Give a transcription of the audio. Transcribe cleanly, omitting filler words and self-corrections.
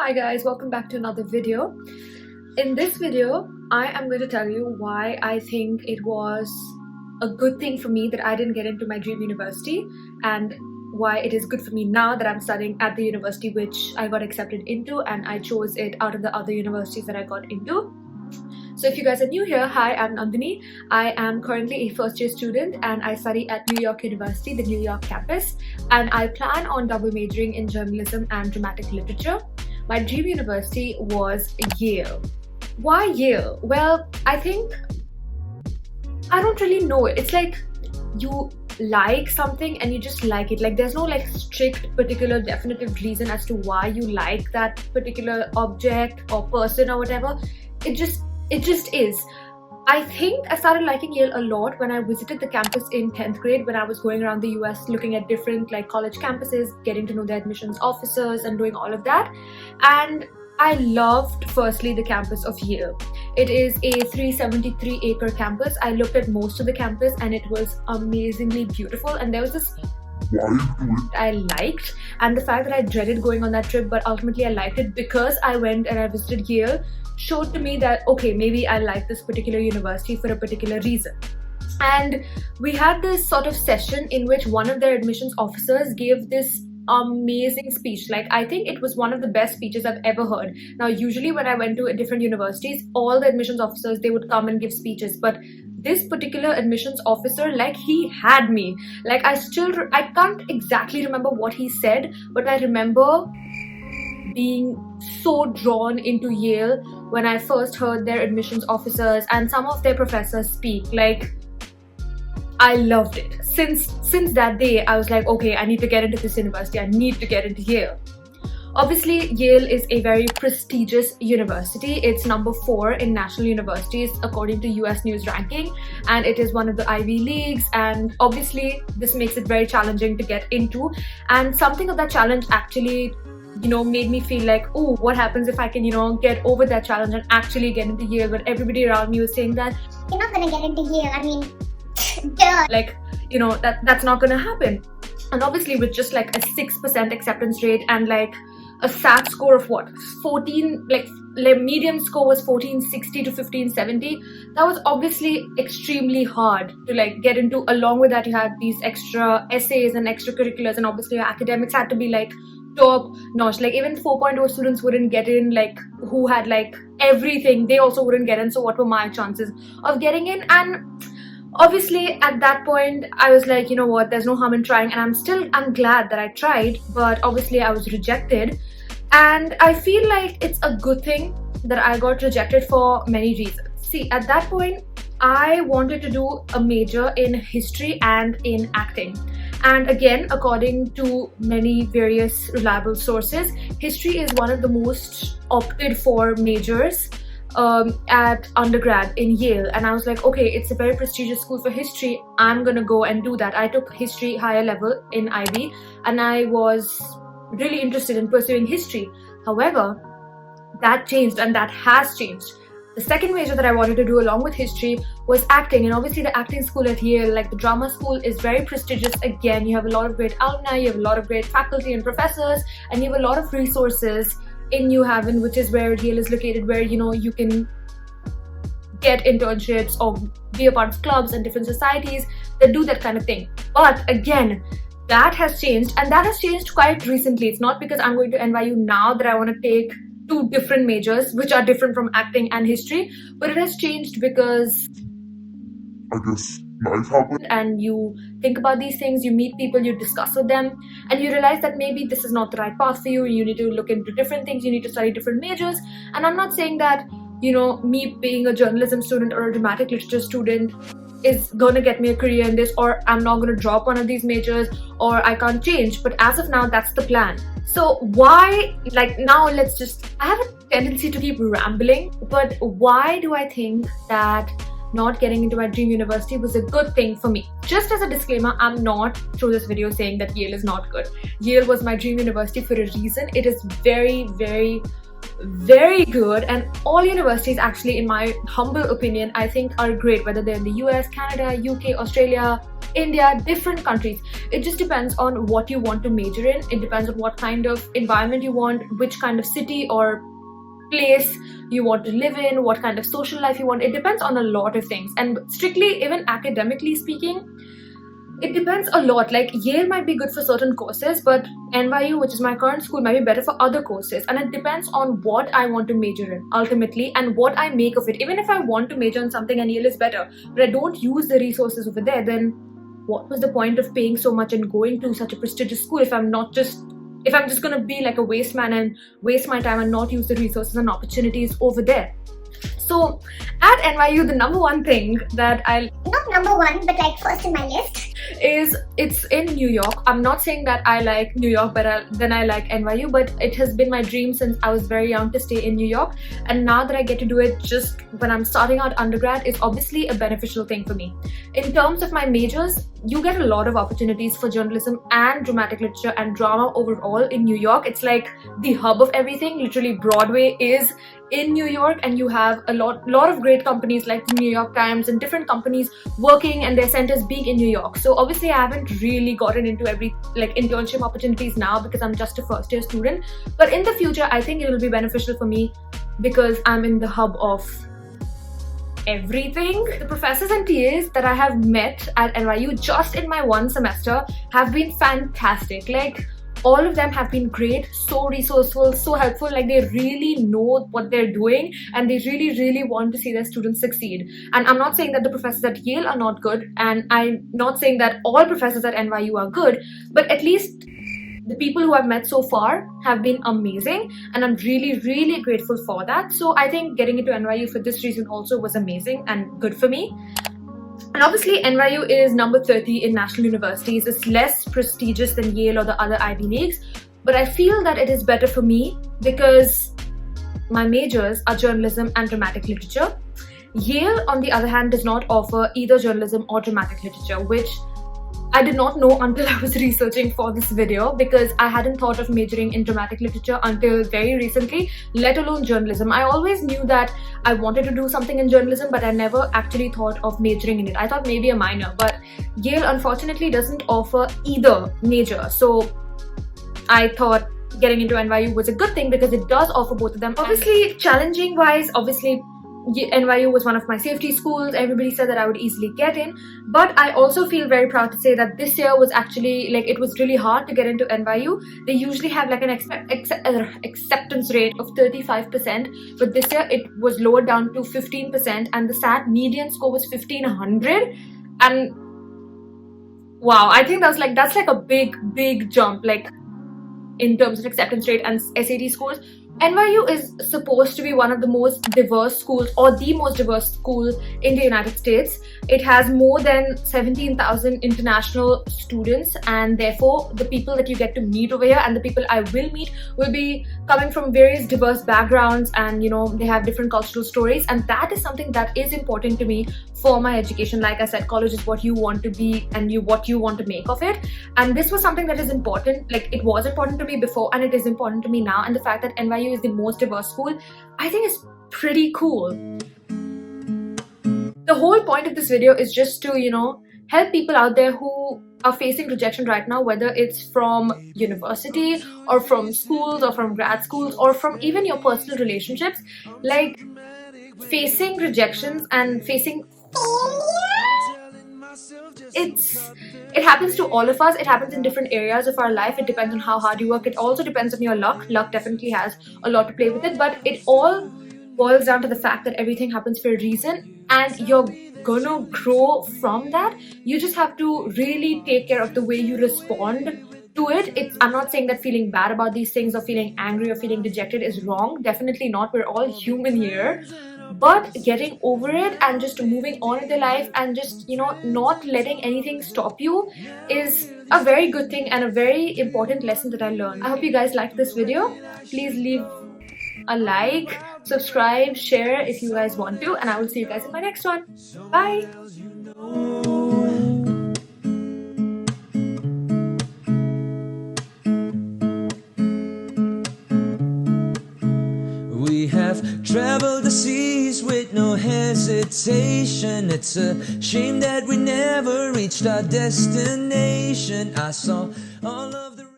Hi guys, welcome back to another video. In this video, I am going to tell you why I think it was a good thing for me that I didn't get into my dream university, and why it is good for me now that I'm studying at the university which I got accepted into, and I chose it out of the other universities that I got into. So if you guys are new here, hi, I'm Nandini. I am currently a first year student and I study at New York University, the New York campus, and I plan on double majoring in journalism and dramatic literature. My dream university was Yale. Why Yale? Well, I don't really know it. It's like you like something and you just like it. Like there's no like strict particular definitive reason as to why you like that particular object or person or whatever. It just is. I think I started liking Yale a lot when I visited the campus in 10th grade, when I was going around the US looking at different like college campuses, getting to know the admissions officers and doing all of that. And I loved firstly the campus of Yale. It is a 373-acre campus. I looked at most of the campus and it was amazingly beautiful, and there was this I liked, and the fact that I dreaded going on that trip, but ultimately I liked it because I went and I visited Yale, showed to me that okay, maybe I like this particular university for a particular reason. And we had this sort of session in which one of their admissions officers gave this amazing speech. Like I think it was one of the best speeches I've ever heard. Now usually when I went to different universities, all the admissions officers, they would come and give speeches, but this particular admissions officer, like he had me. Like I can't exactly remember what he said, but I remember being so drawn into Yale when I first heard their admissions officers and some of their professors speak. Like I loved it. Since that day, I was like, okay, I need to get into this university. I need to get into Yale. Obviously, Yale is a very prestigious university. It's number 4 in national universities according to US News ranking, and it is one of the Ivy Leagues, and obviously this makes it very challenging to get into. And something of that challenge actually made me feel like, oh, what happens if I can get over that challenge and actually get into Yale? But everybody around me was saying that you're not gonna get into Yale. I mean, duh. Like that's not gonna happen. And obviously with just like a 6% acceptance rate and like a SAT score of what, 14, like median score was 1460 to 1570, that was obviously extremely hard to like get into. Along with that, you had these extra essays and extracurriculars, and obviously your academics had to be like top notch. Like even 4.0 students wouldn't get in, like who had like everything, they also wouldn't get in. So what were my chances of getting in? And obviously at that point I was like, you know what, there's no harm in trying, and I'm glad that I tried, but obviously I was rejected. And I feel like it's a good thing that I got rejected for many reasons. See, at that point I wanted to do a major in history and in acting, and again, according to many various reliable sources, history is one of the most opted for majors at undergrad in Yale. And I was like, okay, it's a very prestigious school for history, I'm gonna go and do that. I took history higher level in IB and I was really interested in pursuing history. However, that changed, and that has changed. The second major that I wanted to do along with history was acting, and obviously the acting school at Yale, like the drama school, is very prestigious. Again, you have a lot of great alumni, you have a lot of great faculty and professors, and you have a lot of resources in New Haven, which is where Yale is located, where you can get internships or be a part of clubs and different societies that do that kind of thing. But again, that has changed, and that has changed quite recently. It's not because I'm going to NYU now that I want to take 2 different majors which are different from acting and history, but it has changed because I guess life happened, and you think about these things, you meet people, you discuss with them, and you realize that maybe this is not the right path for you. You need to look into different things, you need to study different majors. And I'm not saying that me being a journalism student or a dramatic literature student is gonna get me a career in this, or I'm not gonna drop one of these majors, or I can't change. But as of now, that's the plan. So why, like now I have a tendency to keep rambling, but why do I think that not getting into my dream university was a good thing for me? Just as a disclaimer, I'm not through this video saying that Yale is not good. Yale was my dream university for a reason. It is very, very, very good, and all universities actually, in my humble opinion, I think are great, whether they're in the US, Canada, UK, Australia, India, different countries. It just depends on what you want to major in. It depends on what kind of environment you want, which kind of city or place you want to live in, what kind of social life you want. It depends on a lot of things. And strictly, even academically speaking, it depends a lot. Like Yale might be good for certain courses, but NYU, which is my current school, might be better for other courses. And it depends on what I want to major in ultimately and what I make of it. Even if I want to major in something and Yale is better, but I don't use the resources over there, then what was the point of paying so much and going to such a prestigious school if I'm just gonna be like a waste man and waste my time and not use the resources and opportunities over there? So at NYU, the number one thing that not number one, but like first in my list, is it's in New York. I'm not saying that I like New York better than I like NYU, but it has been my dream since I was very young to stay in New York, and now that I get to do it just when I'm starting out undergrad, it's obviously a beneficial thing for me. In terms of my majors, you get a lot of opportunities for journalism and dramatic literature and drama overall in New York. It's like the hub of everything. Literally, Broadway is in New York, and you have a lot of great companies like the New York Times and different companies working and their centers being in New York. So obviously I haven't really gotten into every like internship opportunities now because I'm just a first year student, but in the future I think it will be beneficial for me because I'm in the hub of everything. The professors and TAs that I have met at NYU just in my one semester have been fantastic. Like all of them have been great, so resourceful, so helpful. Like they really know what they're doing and they really want to see their students succeed. And I'm not saying that the professors at Yale are not good, and I'm not saying that all professors at NYU are good, but at least the people who I've met so far have been amazing, and I'm really grateful for that. So I think getting into NYU for this reason also was amazing and good for me. And obviously NYU is number 30 in national universities. It's less prestigious than Yale or the other Ivy Leagues, but I feel that it is better for me because my majors are journalism and dramatic literature. Yale, on the other hand, does not offer either journalism or dramatic literature, which I did not know until I was researching for this video, because I hadn't thought of majoring in dramatic literature until very recently, let alone journalism. I always knew that I wanted to do something in journalism, but I never actually thought of majoring in it. I thought maybe a minor, but Yale unfortunately doesn't offer either major. So I thought getting into NYU was a good thing because it does offer both of them. Obviously, challenging wise, obviously NYU was one of my safety schools. Everybody said that I would easily get in, but I also feel very proud to say that this year was actually like, it was really hard to get into NYU. They usually have like an acceptance rate of 35%, but this year it was lowered down to 15%, and the SAT median score was 1500. And wow, I think that's like a big jump, like in terms of acceptance rate and SAT scores. NYU is supposed to be one of the most diverse schools, or the most diverse school in the United States. It has more than 17,000 international students, and therefore the people that you get to meet over here and the people I will meet will be coming from various diverse backgrounds, and you know, they have different cultural stories, and that is something that is important to me for my education. Like I said, college is what you want to be and what you want to make of it, and this was something that is important. Like it was important to me before and it is important to me now, and the fact that NYU is the most diverse school, I think is pretty cool. The whole point of this video is just to, you know, help people out there who are facing rejection right now, whether it's from university or from schools or from grad schools or from even your personal relationships. Like facing rejections and facing it happens to all of us. It happens in different areas of our life. It depends on how hard you work. It also depends on your luck. Luck definitely has a lot to play with it, but it all boils down to the fact that everything happens for a reason, and you're gonna grow from that. You just have to really take care of the way you respond to it. I'm not saying that feeling bad about these things or feeling angry or feeling dejected is wrong. Definitely not. We're all human here. But getting over it and just moving on with your life and just, you know, not letting anything stop you is a very good thing and a very important lesson that I learned. I hope you guys liked this video. Please leave a like, subscribe, share if you guys want to, and I will see you guys in my next one. Bye! We have traveled the seas with no hesitation. invitation. It's a shame that we never reached our destination. I saw all